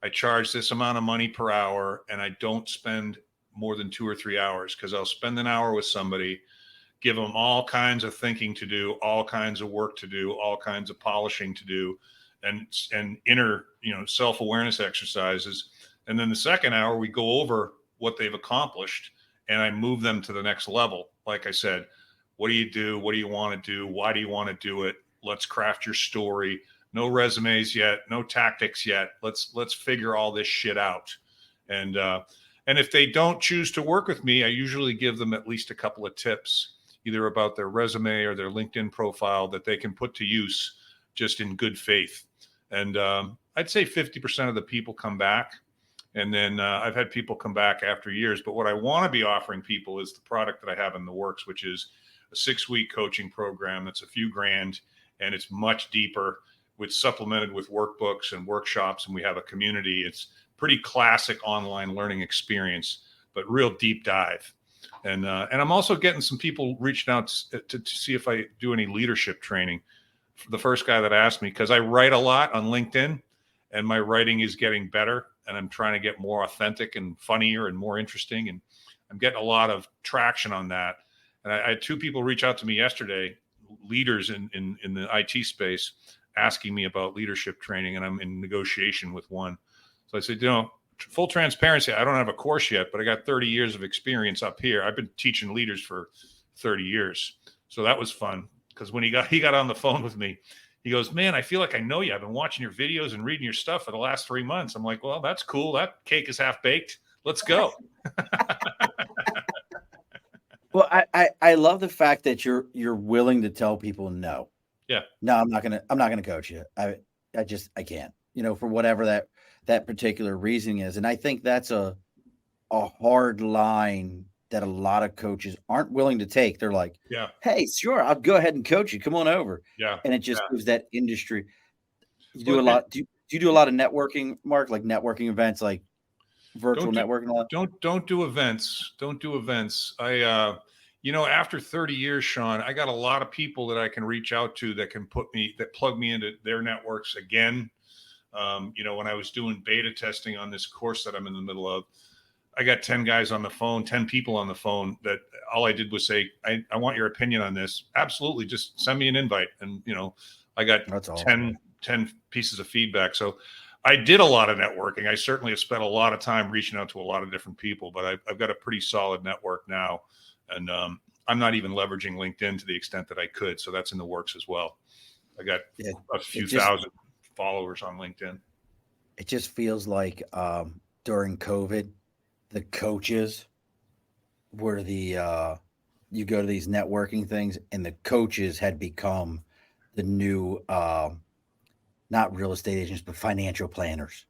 I charge this amount of money per hour and I don't spend more than 2 or 3 hours, because I'll spend an hour with somebody, give them all kinds of thinking to do, all kinds of work to do, all kinds of polishing to do, and inner, self-awareness exercises. And then the second hour, we go over what they've accomplished and I move them to the next level. Like I said, what do you do? What do you want to do? Why do you want to do it? Let's craft your story. No resumes yet, no tactics yet. Let's figure all this shit out. And if they don't choose to work with me, I usually give them at least a couple of tips, either about their resume or their LinkedIn profile, that they can put to use just in good faith. And I'd say 50% of the people come back. And then I've had people come back after years. But what I want to be offering people is the product that I have in the works, which is a 6-week coaching program that's a few grand, and it's much deeper, with supplemented with workbooks and workshops. And we have a community. It's pretty classic online learning experience, but real deep dive. And I'm also getting some people reaching out to see if I do any leadership training. The first guy that asked me, because I write a lot on LinkedIn and my writing is getting better, and I'm trying to get more authentic and funnier and more interesting. And I'm getting a lot of traction on that. And I had 2 people reach out to me yesterday, leaders in the IT space, asking me about leadership training, and I'm in negotiation with one. So I said, full transparency, I don't have a course yet, but I got 30 years of experience up here. I've been teaching leaders for 30 years. So that was fun, because when he got on the phone with me, he goes, man, I feel like I know you. I've been watching your videos and reading your stuff for the last 3 months. I'm like, well, that's cool. That cake is half baked. Let's go. Well, I love the fact that you're willing to tell people no. Yeah. No, I'm not gonna coach you. I can't, for whatever that particular reasoning is. And I think that's a hard line that a lot of coaches aren't willing to take. They're like, yeah, hey, sure, I'll go ahead and coach you. Come on over. Yeah. And it just gives that industry. You do a lot. Do you do a lot of networking, Mark? Like networking events, like virtual networking? A lot? Don't do events. Don't do events. After 30 years, Sean, I got a lot of people that I can reach out to that can plug me into their networks again. When I was doing beta testing on this course that I'm in the middle of, I got 10 guys on the phone, 10 people on the phone, that all I did was say, I want your opinion on this. Absolutely. Just send me an invite. And, I got 10 pieces of feedback. So I did a lot of networking. I certainly have spent a lot of time reaching out to a lot of different people, but I've got a pretty solid network now. And I'm not even leveraging LinkedIn to the extent that I could. So that's in the works as well. I got a few thousand followers on LinkedIn. It just feels like during COVID, the coaches were you go to these networking things, and the coaches had become the new, not real estate agents, but financial planners.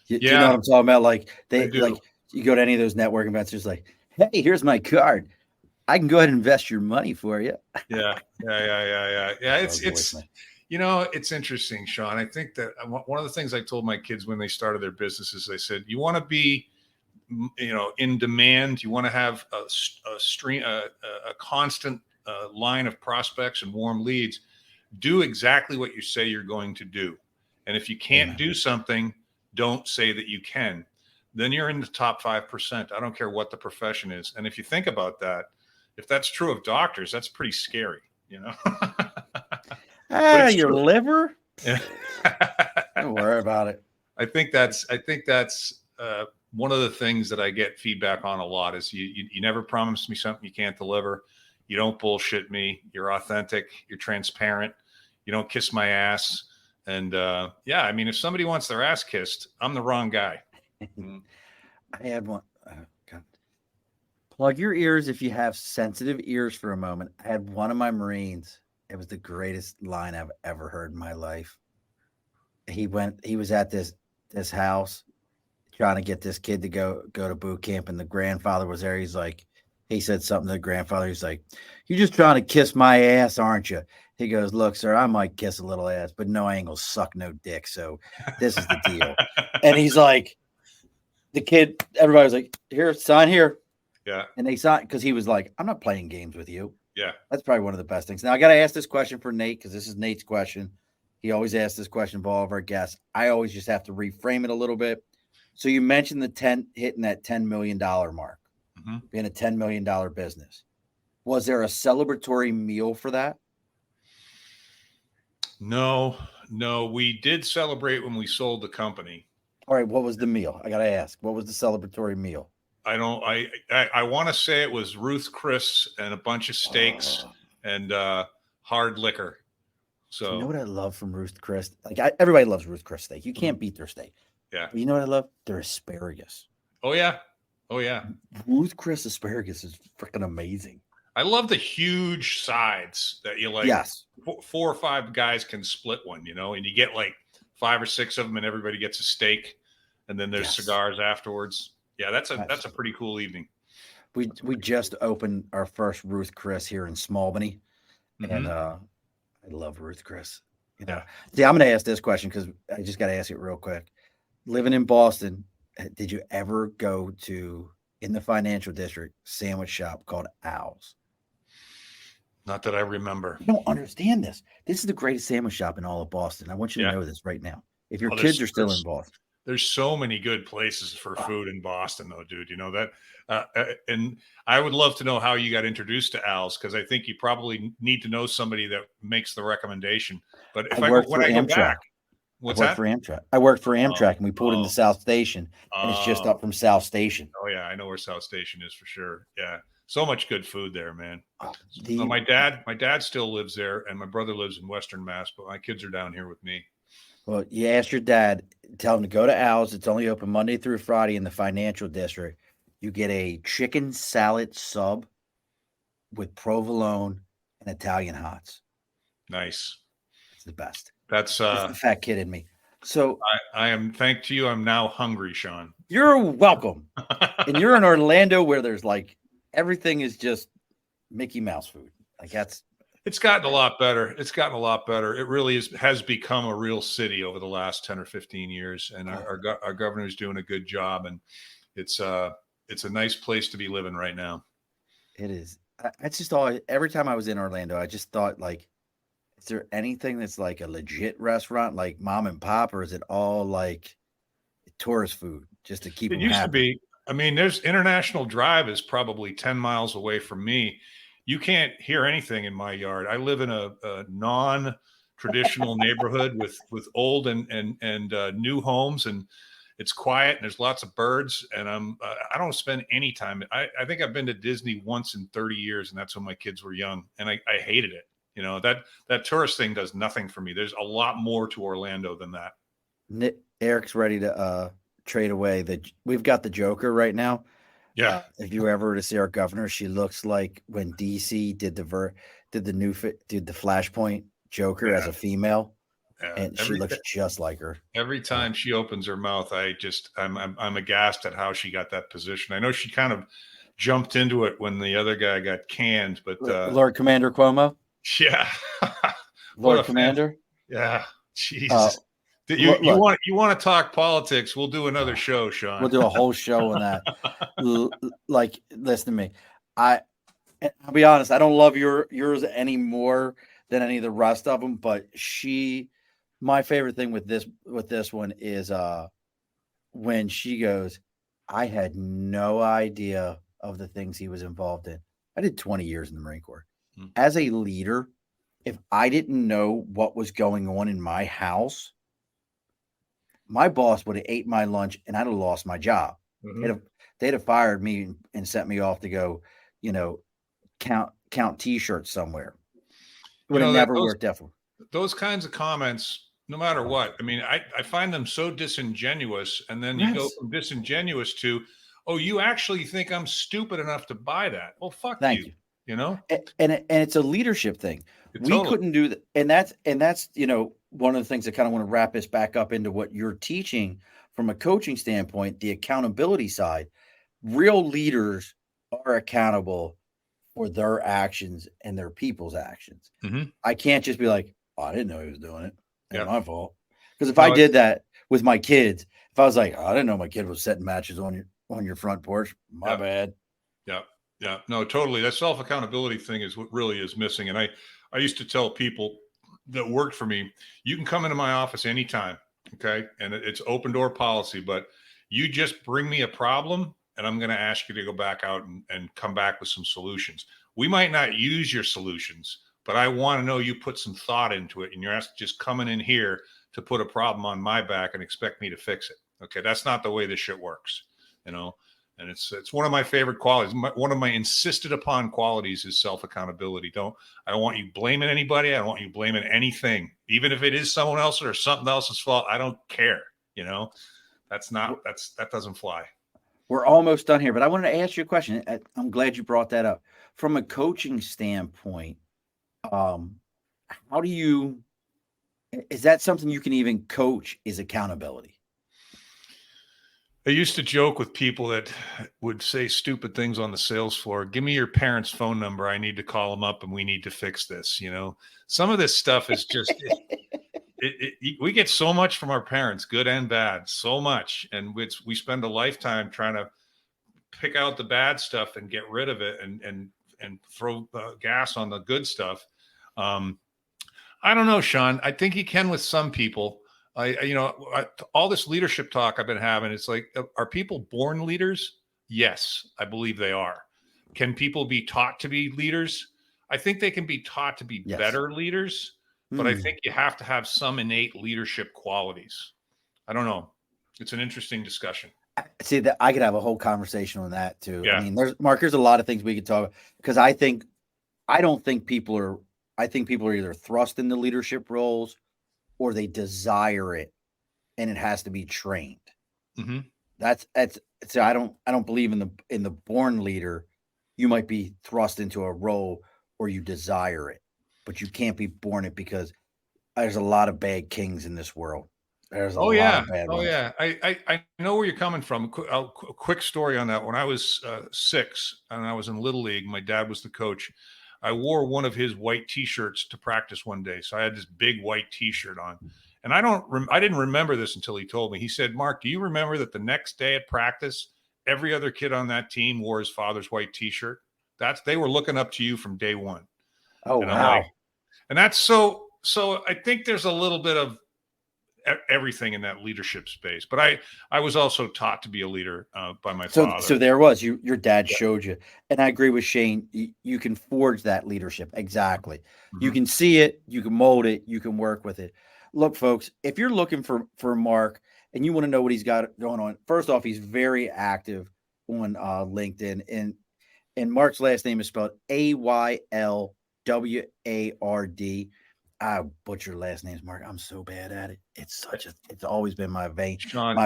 Do you know what I'm talking about? Like you go to any of those networking events, it's like, hey, here's my card. I can go ahead and invest your money for you. Yeah. It's interesting, Sean. I think that one of the things I told my kids when they started their businesses, I said, you want to be, in demand. You want to have a constant line of prospects and warm leads. Do exactly what you say you're going to do. And if you can't do something, don't say that you can. Then you're in the top 5%. I don't care what the profession is. And if you think about that, if that's true of doctors, that's pretty scary, Your liver? Yeah. Don't worry about it. I think that's one of the things that I get feedback on a lot is you never promise me something you can't deliver. You don't bullshit me. You're authentic. You're transparent. You don't kiss my ass. And if somebody wants their ass kissed, I'm the wrong guy. I had one. Oh, God. Plug your ears if you have sensitive ears for a moment. I had one of my Marines. It was the greatest line I've ever heard in my life. He was at this house trying to get this kid to go to boot camp, and the grandfather was there. He said something to the grandfather. He's like, "You just trying to kiss my ass, aren't you?" He goes, "Look, sir, I might kiss a little ass, but no, I ain't gonna suck no dick. So this is the deal." And he's like, the kid, everybody was like, "Here, sign here." Yeah. And they signed because he was like, "I'm not playing games with you." Yeah. That's probably one of the best things. Now I got to ask this question for Nate because this is Nate's question. He always asks this question of all of our guests. I always just have to reframe it a little bit. So you mentioned hitting that $10 million mark, being a $10 million business. Was there a celebratory meal for that? No. We did celebrate when we sold the company. All right. What was the meal? I got to ask. What was the celebratory meal? I want to say it was Ruth Chris and a bunch of steaks and hard liquor. So you know what I love from Ruth Chris? Like everybody loves Ruth Chris steak. You can't beat their steak. Yeah. But you know what I love? Their asparagus. Oh yeah. Ruth Chris asparagus is freaking amazing. I love the huge sides that you like. Yes. 4 or 5 guys can split one, and you get like 5 or 6 of them, and everybody gets a steak, and then there's cigars afterwards. Yeah, that's a pretty cool evening. We just opened our first Ruth Chris here in Smallbany, and I love Ruth Chris. Yeah. See, I'm going to ask this question because I just got to ask it real quick. Living in Boston, did you ever go to in the financial district sandwich shop called Al's? Not that I remember. You don't understand this. This is the greatest sandwich shop in all of Boston. I want you to know this right now. If your kids are still in Boston. There's so many good places for food in Boston, though, dude. You know that? And I would love to know how you got introduced to Al's, because I think you probably need to know somebody that makes the recommendation. But if I go back, what's that? I worked for Amtrak, and we pulled into South Station, and it's just up from South Station. Oh, yeah. I know where South Station is for sure. Yeah. So much good food there, man. My dad still lives there, and my brother lives in Western Mass, but my kids are down here with me. Well, you ask your dad, tell him to go to Al's. It's only open Monday through Friday in the financial district. You get a chicken salad sub with provolone and Italian hots. Nice. It's the best. That's the fat kid in me. So I am, thank to you, I'm now hungry, Sean. You're welcome. And you're in Orlando where there's like everything is just Mickey Mouse food. Like it's gotten a lot better. It really has become a real city over the last 10 or 15 years. And our governor's doing a good job. And it's a nice place to be living right now. It is. It's just every time I was in Orlando, I just thought, like, is there anything that's like a legit restaurant, like mom and pop, or is it all like tourist food just to keep them happy? It used to be. I mean, there's International Drive is probably 10 miles away from me. You can't hear anything in my yard. I live in a non-traditional neighborhood with old and new homes, and it's quiet and there's lots of birds. And I don't spend any time. I think I've been to Disney once in 30 years, and that's when my kids were young, and I hated it. That tourist thing does nothing for me. There's a lot more to Orlando than that. Eric's ready to trade away we've got the Joker right now. Yeah. If you ever were to see our governor, she looks like when DC did the Flashpoint Joker as a female, and she looks just like her. Every time she opens her mouth, I'm aghast at how she got that position. I know she kind of jumped into it when the other guy got canned, but Lord Commander Cuomo. Yeah. Lord Commander. Yeah. Jesus. You want to talk politics? We'll do another show, Sean. We'll do a whole show on that. Like, listen to me. I'll be honest. I don't love yours any more than any of the rest of them. But my favorite thing with this one is when she goes, I had no idea of the things he was involved in. I did 20 years in the Marine Corps. As a leader, if I didn't know what was going on in my house, my boss would have ate my lunch and I'd have lost my job. Mm-hmm. They'd have fired me and sent me off to go, count T-shirts somewhere. It would have never worked out for me. Those kinds of comments, no matter what. I mean, I find them so disingenuous. And then you go from disingenuous to, oh, you actually think I'm stupid enough to buy that? Well, fuck Thank you. you. You know, and it's a leadership thing. We totally couldn't do that, and that's one of the things I kind of want to wrap this back up into what you're teaching from a coaching standpoint, the accountability side. Real leaders are accountable for their actions and their people's actions. Mm-hmm. I can't just be like, oh, I didn't know he was doing it. It's my fault. Because if No, I did that with my kids, if I was like, oh, I didn't know my kid was setting matches on your front porch, my bad. Yeah. No, totally. That self-accountability thing is what really is missing. And I used to tell people that worked for me, you can come into my office anytime. Okay. And it's open door policy, but you just bring me a problem and I'm going to ask you to go back out and come back with some solutions. We might not use your solutions, but I want to know you put some thought into it. And you're just coming in here to put a problem on my back and expect me to fix it. Okay. That's not the way this shit works, And it's one of my favorite qualities. One of my insisted upon qualities is self-accountability. I don't want you blaming anybody. I don't want you blaming anything, even if it is someone else or something else's fault. I don't care. That doesn't fly. We're almost done here, but I wanted to ask you a question. I'm glad you brought that up. From a coaching standpoint, is that something you can even coach, is accountability? I used to joke with people that would say stupid things on the sales floor. Give me your parents' phone number. I need to call them up and we need to fix this. Some of this stuff is just, we get so much from our parents, good and bad, so much. And we spend a lifetime trying to pick out the bad stuff and get rid of it and throw gas on the good stuff. I don't know, Sean. I think you can with some people. All this leadership talk I've been having, it's like, are people born leaders? Yes, I believe they are. Can people be taught to be leaders? I think they can be taught to be better leaders, but I think you have to have some innate leadership qualities. I don't know. It's an interesting discussion. See, that I could have a whole conversation on that too. Yeah. I mean, there's a lot of things we could talk about, because I think people are either thrust into leadership roles or they desire it, and it has to be trained. Mm-hmm. So I don't believe in the born leader. You might be thrust into a role or you desire it, but you can't be born it, because there's a lot of bad kings in this world. There's a lot of bad ones. Yeah. I know where you're coming from. A quick story on that. When I was 6 and I was in Little League, my dad was the coach. I wore one of his white T-shirts to practice one day. So I had this big white T-shirt on, and I didn't remember this until he told me. He said, "Mark, do you remember that the next day at practice, every other kid on that team wore his father's white T-shirt? They were looking up to you from day one." Oh, and wow. And that's so I think there's a little bit of everything in that leadership space, but I was also taught to be a leader by my father. So there was your dad showed you, and I agree with Shane. You can forge that leadership. Exactly. Mm-hmm. You can see it, you can mold it, you can work with it. Look, folks, if you're looking for Mark and you want to know what he's got going on, first off, he's very active on LinkedIn, and Mark's last name is spelled Aylward. I butcher last names, Mark. I'm so bad at it. It's always been my vein. Sean,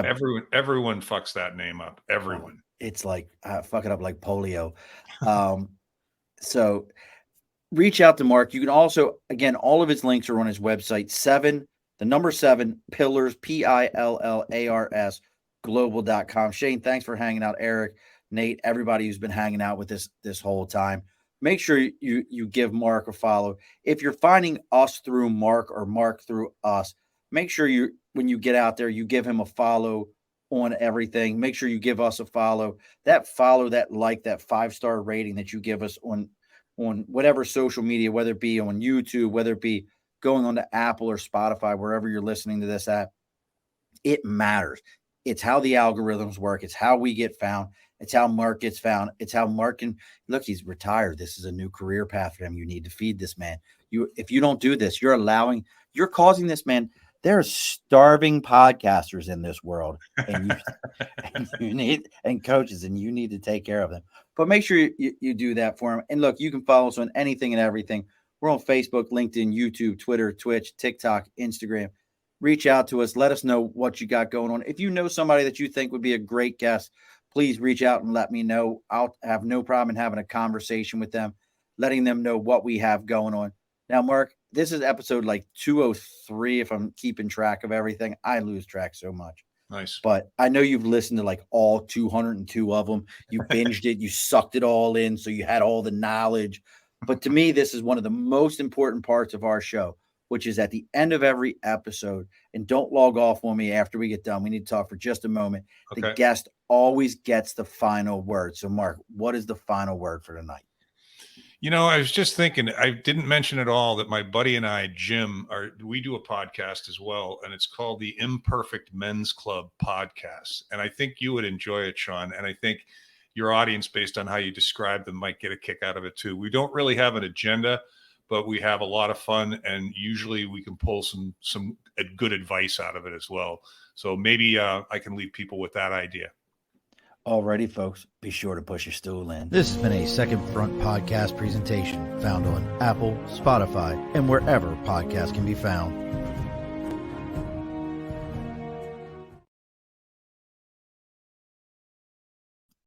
everyone fucks that name up. Everyone. It's like I fuck it up like polio. So reach out to Mark. You can also, again, all of his links are on his website, 7 pillars, PILLARS global.com. Shane, thanks for hanging out. Eric, Nate, everybody who's been hanging out with this whole time. Make sure you give Mark a follow. If you're finding us through Mark or Mark through us, make sure when you get out there, you give him a follow on everything. Make sure you give us a follow. That 5-star rating that you give us on whatever social media, whether it be on YouTube, whether it be going on to Apple or Spotify, wherever you're listening to this at, it matters. It's how the algorithms work. It's how we get found. It's how Mark gets found. It's how Mark can look. He's retired. This is a new career path for him. You need to feed this man. If you don't do this, you're causing this man. There are starving podcasters in this world, and you need coaches, and you need to take care of them. But make sure you do that for him. And look, you can follow us on anything and everything. We're on Facebook, LinkedIn, YouTube, Twitter, Twitch, TikTok, Instagram. Reach out to us. Let us know what you got going on. If you know somebody that you think would be a great guest, please reach out and let me know. I'll have no problem in having a conversation with them, letting them know what we have going on. Now, Mark, this is episode like 203. If I'm keeping track of everything, I lose track so much. Nice. But I know you've listened to like all 202 of them. You binged it, you sucked it all in. So you had all the knowledge. But to me, this is one of the most important parts of our show, which is at the end of every episode. And don't log off on me after we get done. We need to talk for just a moment. Okay. The guest always gets the final word. So, Mark, what is the final word for tonight? You know, I was just thinking, I didn't mention at all that my buddy and I, Jim, we do a podcast as well, and it's called the Imperfect Men's Club Podcast. And I think you would enjoy it, Sean. And I think your audience, based on how you describe them, might get a kick out of it too. We don't really have an agenda, but we have a lot of fun, and usually we can pull some good advice out of it as well. So maybe I can leave people with that idea. Alrighty, folks, be sure to push your stool in. This has been a Second Front podcast presentation found on Apple, Spotify, and wherever podcasts can be found.